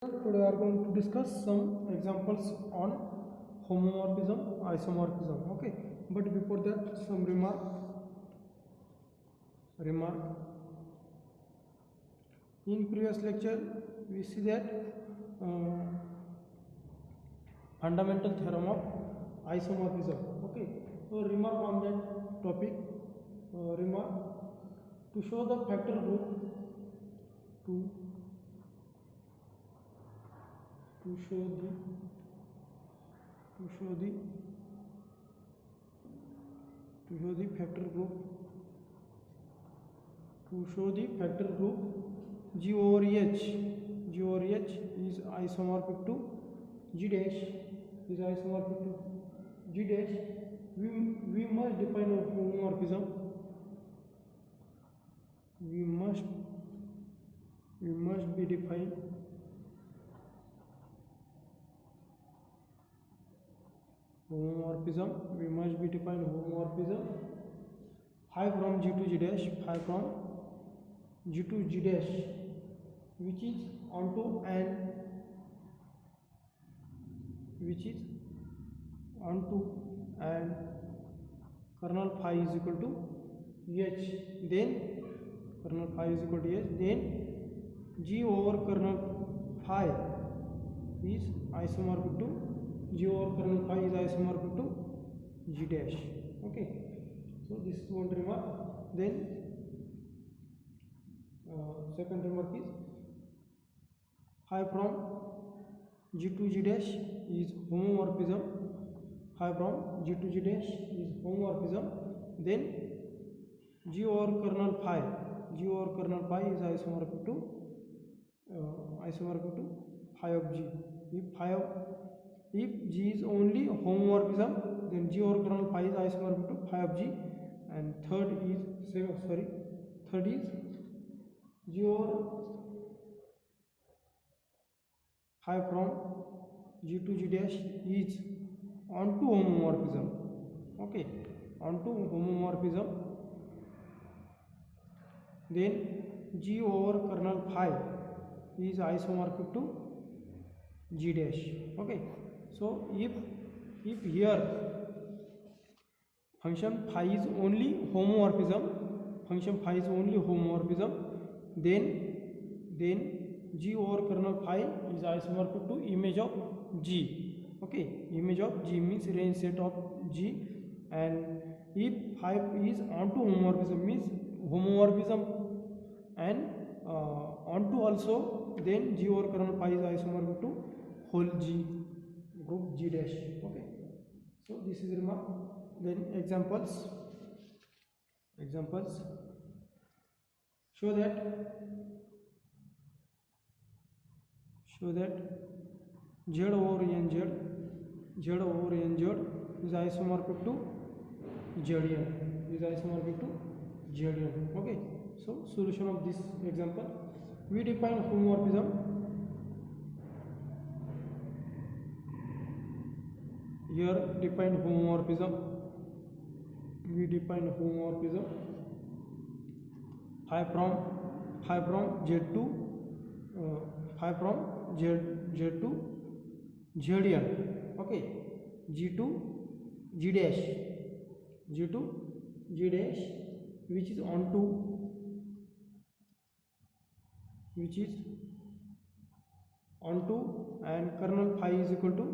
Today we are going to discuss some examples on homomorphism, isomorphism. Okay, but before that, some remark. In previous lecture, we see that fundamental theorem of isomorphism. Okay, so remark on that topic. Remark to show the factor group to show the factor group G over H is isomorphic to G dash we must define a homomorphism. We must be define homomorphism. Phi from G to G dash, which is onto and kernel phi is equal to H. Then G over kernel phi is isomorphic to G dash. Okay, so this is one remark. Then second remark is phi from G to G dash is homomorphism. Then G over kernel phi is isomorphic to phi of G. If G is only homomorphism, then G over kernel phi is isomorphic to phi of G. And third is G over phi from G to G dash is onto homomorphism. Okay, onto homomorphism. Then G over kernel phi is isomorphic to G dash. Okay, so if here function phi is only homomorphism, then G over kernel phi is isomorphic to image of G. Okay, image of G means range set of G. And if phi is onto homomorphism means homomorphism and onto also, then G over kernel phi is isomorphic to whole G group G dash. Okay, so this is remark. Then examples show that Z over NZ is isomorphic to ZN. Okay, so solution of this example, we define homomorphism. Here define homomorphism. We define homomorphism phi from Z to ZN. Okay, G to G dash, which is onto and kernel phi is equal to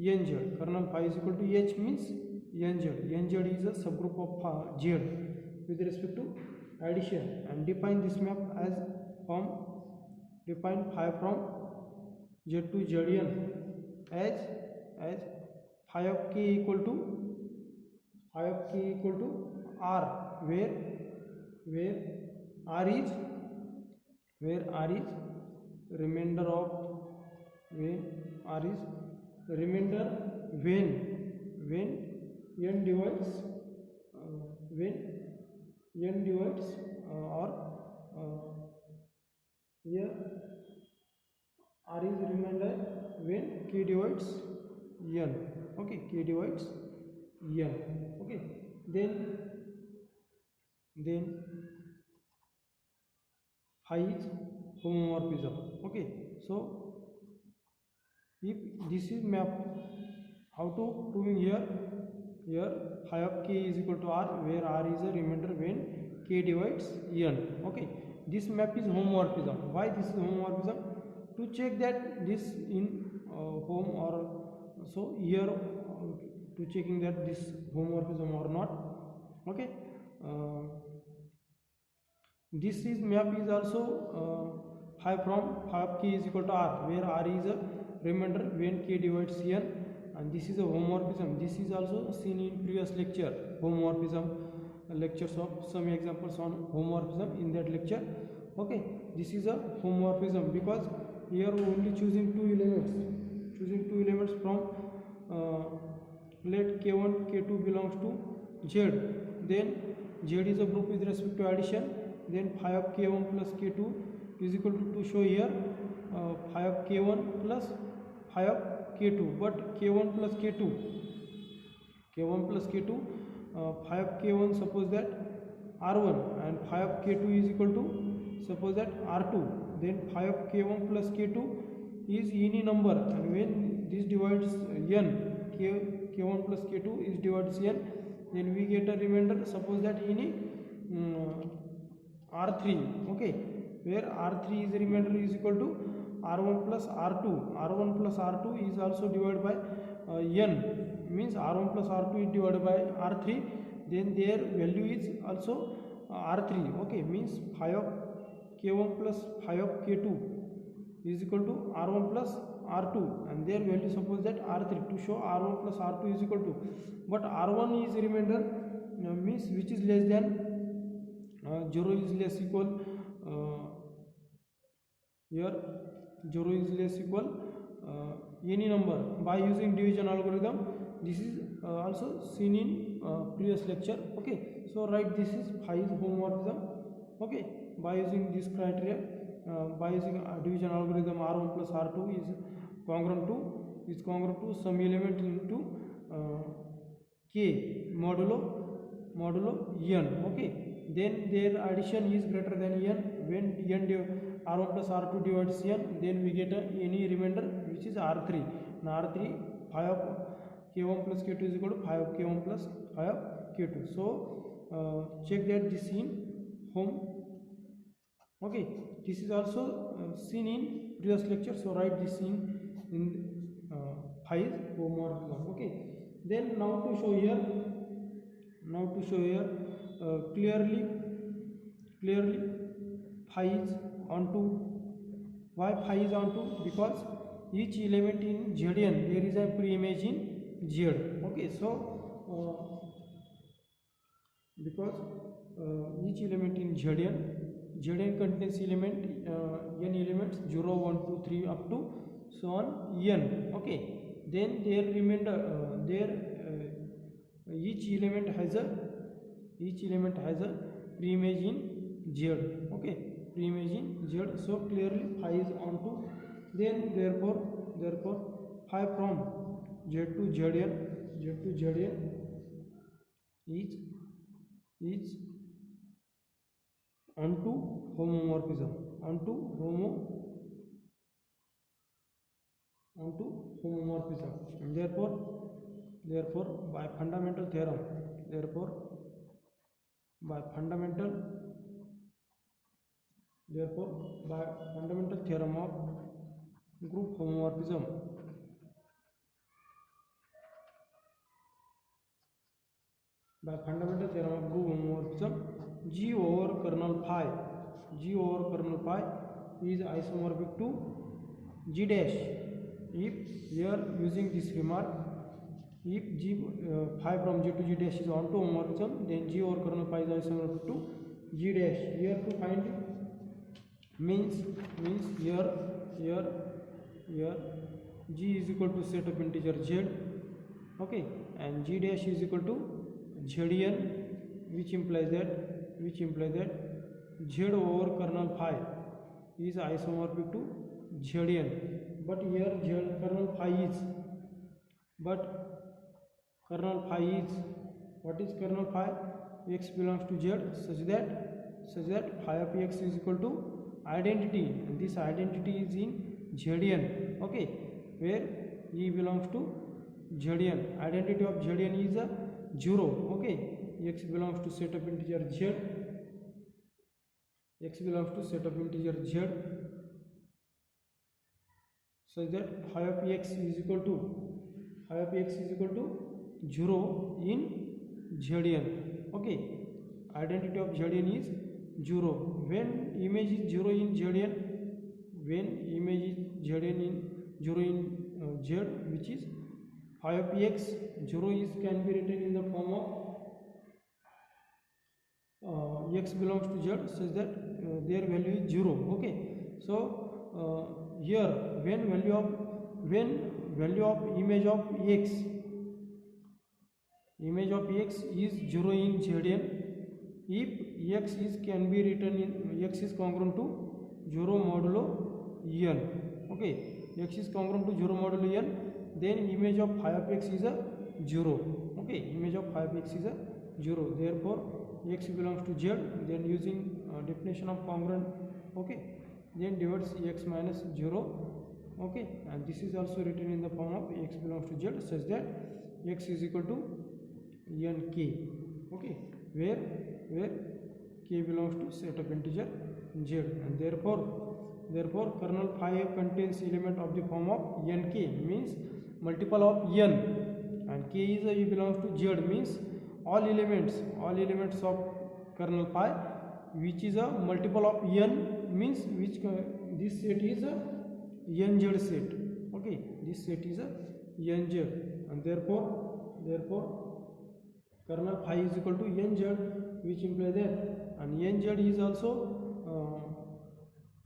NZ. Kernel phi is equal to H means NZ is a subgroup of Z with respect to addition. And define this map as define phi from Z to ZN as phi of k equal to R, where R is remainder when n divides or here R is remainder when k divides n. Okay, k divides n. Okay, then phi is homomorphism. Okay, so if this is map, how to proving here? Here phi of k is equal to r, where r is a remainder when k divides n. Okay, this map is homomorphism. Why this is homomorphism? To check that this in home or so here, to checking that this homomorphism or not. Okay, this is map is also phi from phi of k is equal to r, where r is a remainder when k divides n, and this is a homomorphism. This is also seen in previous lecture, homomorphism lectures of some examples on homomorphism in that lecture. Okay, this is a homomorphism because here only choosing two elements from let k1 k2 belongs to z, then z is a group with respect to addition, then phi of k1 plus k2 is equal to show here phi of k1 plus phi of k2, but k1 plus k2 phi of k1 suppose that r1 and phi of k2 is equal to suppose that r2, then phi of k1 plus k2 is any number, and when this divides n, k1 plus k2 is divides n, then we get a remainder suppose that any r3. Okay, where r3 is a remainder is equal to r1 plus r2 is also divided by n, means r1 plus r2 is divided by r3, then their value is also r3. Okay, means phi of k1 plus phi of k2 is equal to r1 plus r2, and their value suppose that r3, to show r1 plus r2 is equal to, but r1 is remainder, means which is less than 0 is less equal here 0 is less equal any number by using division algorithm. This is also seen in previous lecture. Okay, so write this is phi is homomorphism. Okay, by using this criteria, by using division algorithm, r1 plus r2 is congruent to some element into k modulo n. Okay, then their addition is greater than n. When n r1 plus r2 divides n, then we get any remainder which is r3. Now r3 phi of k1 plus k2 is equal to phi of k1 plus phi of k2. So check that this in home. Okay, this is also seen in previous lecture, so write this in phi is homomorphism. Okay, then now to show here clearly phi is onto. Why phi is onto? Because each element in Zn there is a pre-image in Z. Okay, so because each element in Zn contains element n elements 0, 1, 2, 3 up to so on n. Okay, then their remainder each element has a pre-image in Z. Okay, pre-image in Z. So clearly phi is onto. Then therefore phi from Z to Zn is onto homomorphism, and therefore by fundamental theorem of group homomorphism, G over kernel phi is isomorphic to G dash. If we are using this remark, if G phi from G to G dash is onto homomorphism, then G over kernel phi is isomorphic to G dash. Here to find means here G is equal to set of integer Z. Okay, and G dash is equal to Zn, which implies that Z over kernel phi is isomorphic to Zn. But here kernel phi is what is kernel phi? X belongs to Z, such that phi of x is equal to identity, and this identity is in Zn, okay, where E belongs to Zn. Identity of Zn is a 0, okay. X belongs to set of integer Z, x belongs to set of integer Z, such that phi of x is equal to 0 in Zn, okay. Identity of Zn is 0. When image is 0 in Zn, when image is Zn in 0 in Z, which is phi of x 0 is can be written in the form of x belongs to Z, such that their value is 0, okay. So here when value of image of x is 0 in Zn, if x is can be written in x is congruent to 0 modulo n, okay. X is congruent to 0 modulo n, then image of phi of x is a 0, okay. Image of phi of x is a 0, therefore x belongs to Z. Then using definition of congruent, okay, then divides x minus 0, okay, and this is also written in the form of x belongs to Z, such that x is equal to nk, okay, where k belongs to set of integer Z, and therefore kernel phi contains element of the form of nk, means multiple of n, and k is a belongs to Z, means all elements of kernel phi which is a multiple of n, means which this set is a nz set, okay. This set is a nz, and therefore kernel phi is equal to nz, which implies that, and nz is also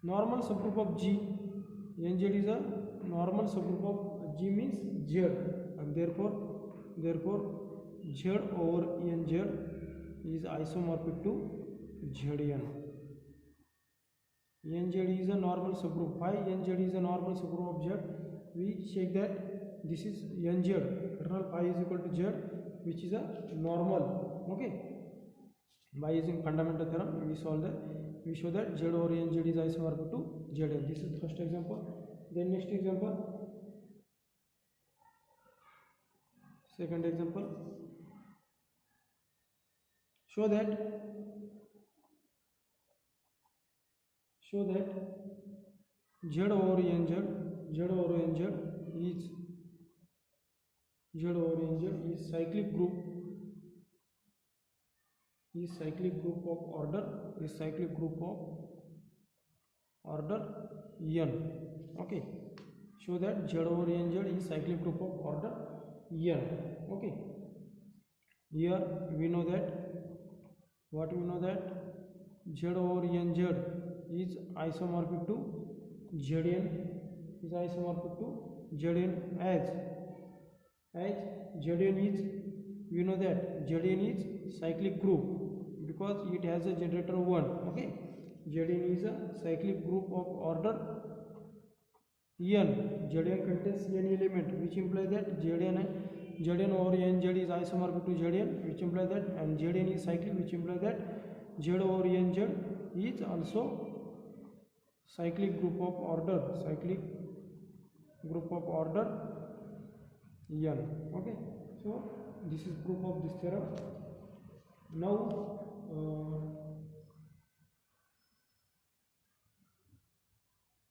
normal subgroup of G. Nz is a normal subgroup of G, means Z, and therefore Z over nz is isomorphic to Zn. Nz is a normal subgroup. Why nz is a normal subgroup of Z? We check that this is nz, kernel phi is equal to Z, which is a normal, okay. By using fundamental theorem, we show that Z over nz is isomorphic to Zn. This is the first example. Then next example, second example, show that Z over nz is cyclic group of order n, okay. Show that Z over nz is cyclic group of order n, okay. Here we know that Z over nz is isomorphic to Zn, as Zn is, we know that Zn is cyclic group because it has a generator 1, okay. Zn is a cyclic group of order n. Zn contains n element, which implies that Zn over nz is isomorphic to Zn, which implies that, and Zn is cyclic, which implies that Z over nz is also cyclic group of order n, okay. So this is proof of this theorem. Now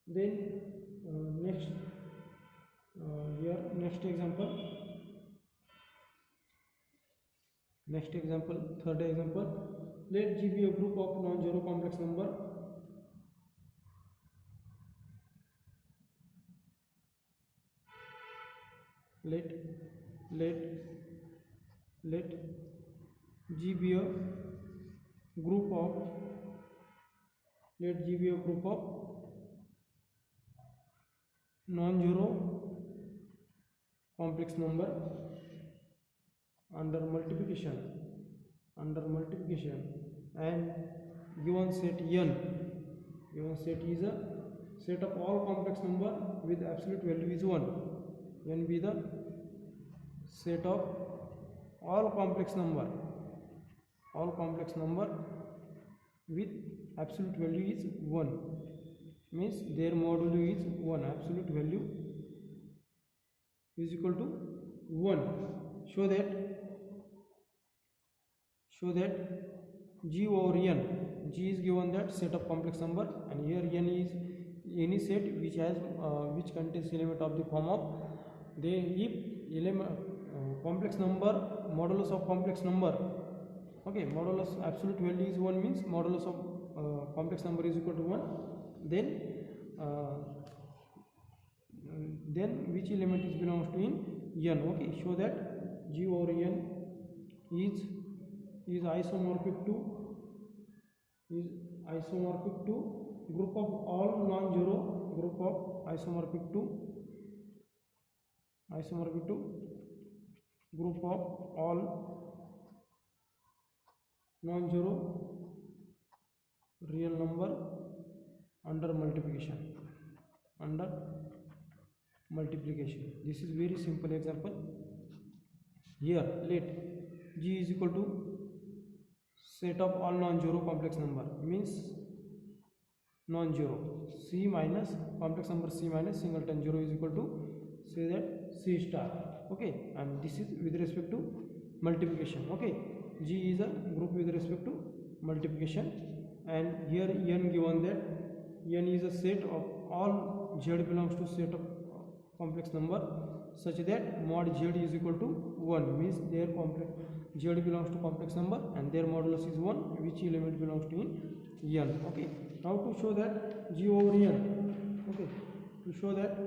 then next example, third example, let G be a group of non-zero complex number. Let G be a group of non-zero complex number under multiplication, and given set n. Given set is a set of all complex number with absolute value is 1. N be the set of all complex number with absolute value is 1. means their modulo is 1, absolute value is equal to 1. Show that G over N, G is given that set of complex number, and here N is any set which has which contains element of the form of if element complex number, modulus of complex number, okay, modulus absolute value is 1 means modulus of complex number is equal to 1, then which element is belongs to in N. Okay, show that G over N is isomorphic to group of all non-zero group of isomorphic to group of all non-zero real number under multiplication. This is very simple example. Here let G is equal to set of all non-zero complex number, means non-zero C minus complex number C minus singleton 0 is equal to, say that C star. Okay, and this is with respect to multiplication. Okay, G is a group with respect to multiplication, and here N given that N is a set of all Z belongs to set of complex number such that mod Z is equal to 1, means their complex Z belongs to complex number and their modulus is 1, which element belongs to in N. Okay, now to show that G over N, okay, to show that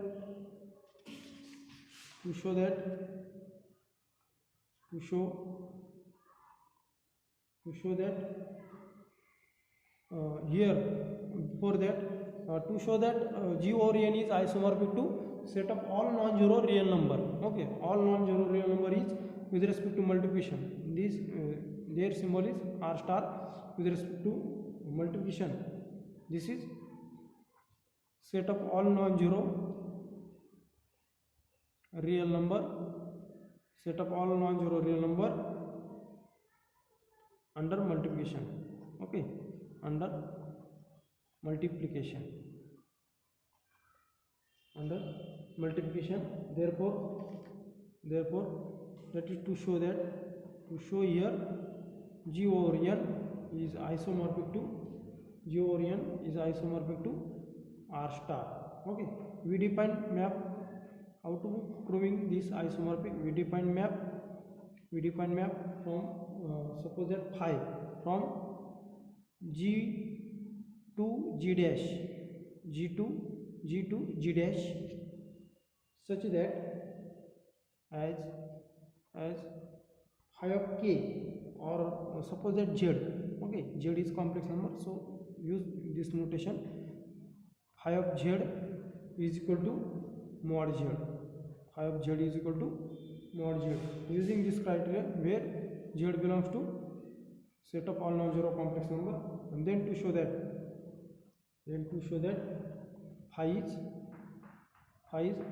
here for that to show that G over N is isomorphic to set of all non-zero real number. Okay, all non-zero real number is with respect to multiplication. This their symbol is R star with respect to multiplication. This is set of all non-zero real number, set of all non-zero real number under multiplication. Okay, under multiplication. Therefore that is to show here G over N is isomorphic to R star. Okay, we define map. How to proving this isomorphic? We define map from suppose that phi from G to G dash, G to G dash, such that as phi of k, or suppose that Z. Okay, Z is complex number, so use this notation. Phi of Z is equal to mod Z. Phi of Z is equal to mod Z. Using this criteria where Z belongs to set of all non-zero complex number, and then to show that phi is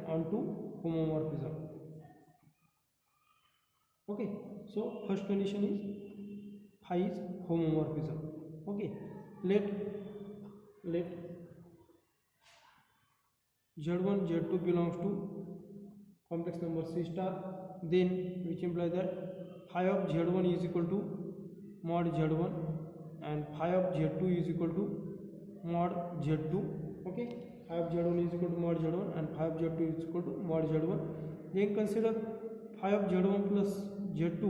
onto homomorphism. Okay, so first condition is phi is homomorphism. Okay, let Z1 Z2 belongs to complex number C star, then which implies that phi of Z1 is equal to mod Z1 and phi of Z2 is equal to mod Z2. Okay, phi of Z1 is equal to mod Z1 and phi of Z2 is equal to mod Z1. Then consider phi of Z1 plus Z2.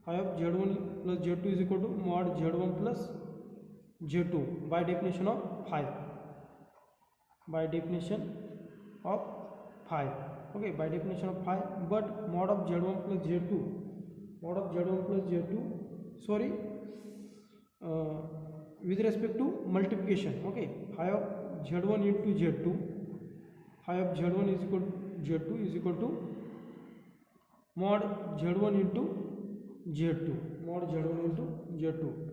Phi of Z1 plus Z2 is equal to mod Z1 plus Z2 by definition of phi. Okay, by definition of phi, but mod of Z1 plus Z2, with respect to multiplication. Okay, phi of Z1 into Z2, phi of Z1 is equal to Z2 is equal to mod Z1 into Z2,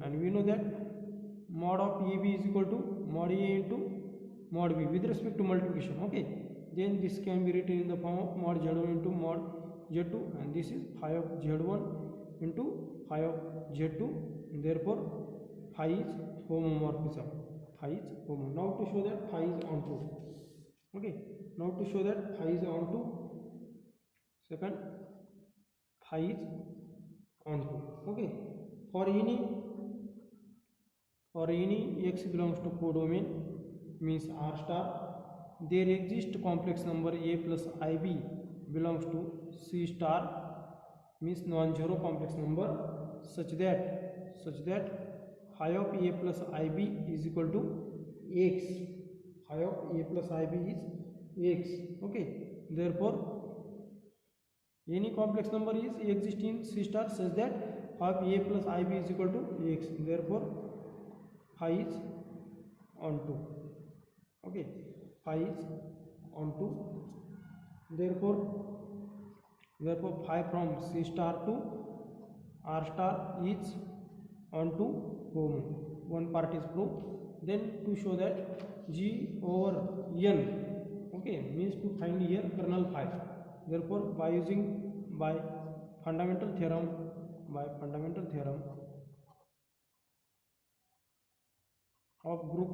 and we know that mod of EB is equal to mod A into mod B with respect to multiplication. Okay, then this can be written in the form of mod Z1 into mod Z2, and this is phi of Z1 into phi of Z2, and therefore phi is homomorphism. phi is HOMO. Now to show that phi is onto. Okay, now to show that phi is onto, second phi is onto. Okay, for any x belongs to codomain means R star, there exists complex number a plus ib belongs to C star means non-zero complex number such that phi of a plus ib is equal to x. Phi of a plus ib is x. Okay, therefore any complex number is exist in C star such that phi of a plus ib is equal to x. Therefore phi is onto. Okay, phi is onto. Therefore phi from C star to R star is onto HOMO. One part is proved. Then to show that G over N, okay, means to find here kernel phi. Therefore by fundamental theorem of group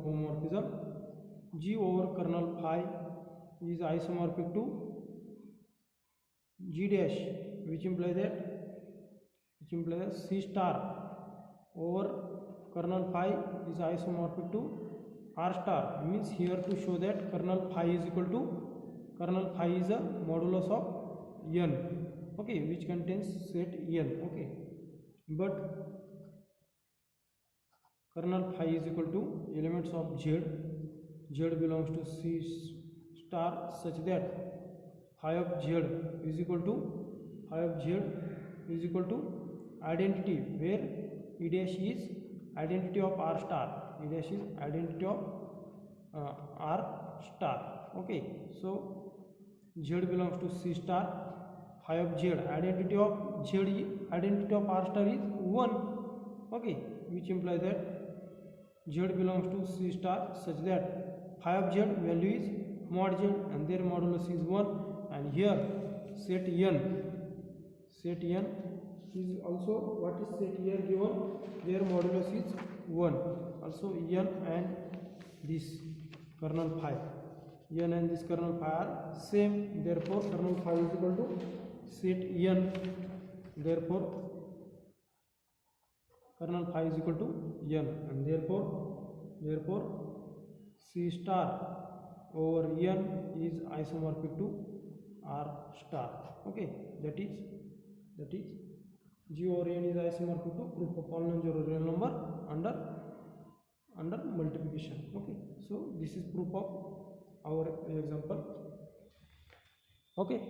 homomorphism, G over kernel phi is isomorphic to G dash, which implies that C star over kernel phi is isomorphic to R star. Means here to show that kernel phi is a modulus of n, okay, which contains set n. Okay, but kernel phi is equal to elements of Z belongs to C star such that phi of Z is equal to identity, where E dash is identity of R star, E dash is identity of R star. Okay, so Z belongs to C star, phi of Z, identity of R star is 1. Okay, which implies that Z belongs to C star such that phi of Z value is mod Z and their modulus is 1. And here set n is also, what is set here given, their modulus is 1. Also n and this kernel phi are same. Therefore kernel phi is equal to set n. Therefore kernel phi is equal to n, and therefore C star over n is isomorphic to R star. Okay, that is G over n is isomorphic to proof of all non-zero real number under multiplication. Okay, so this is proof of our example. Okay.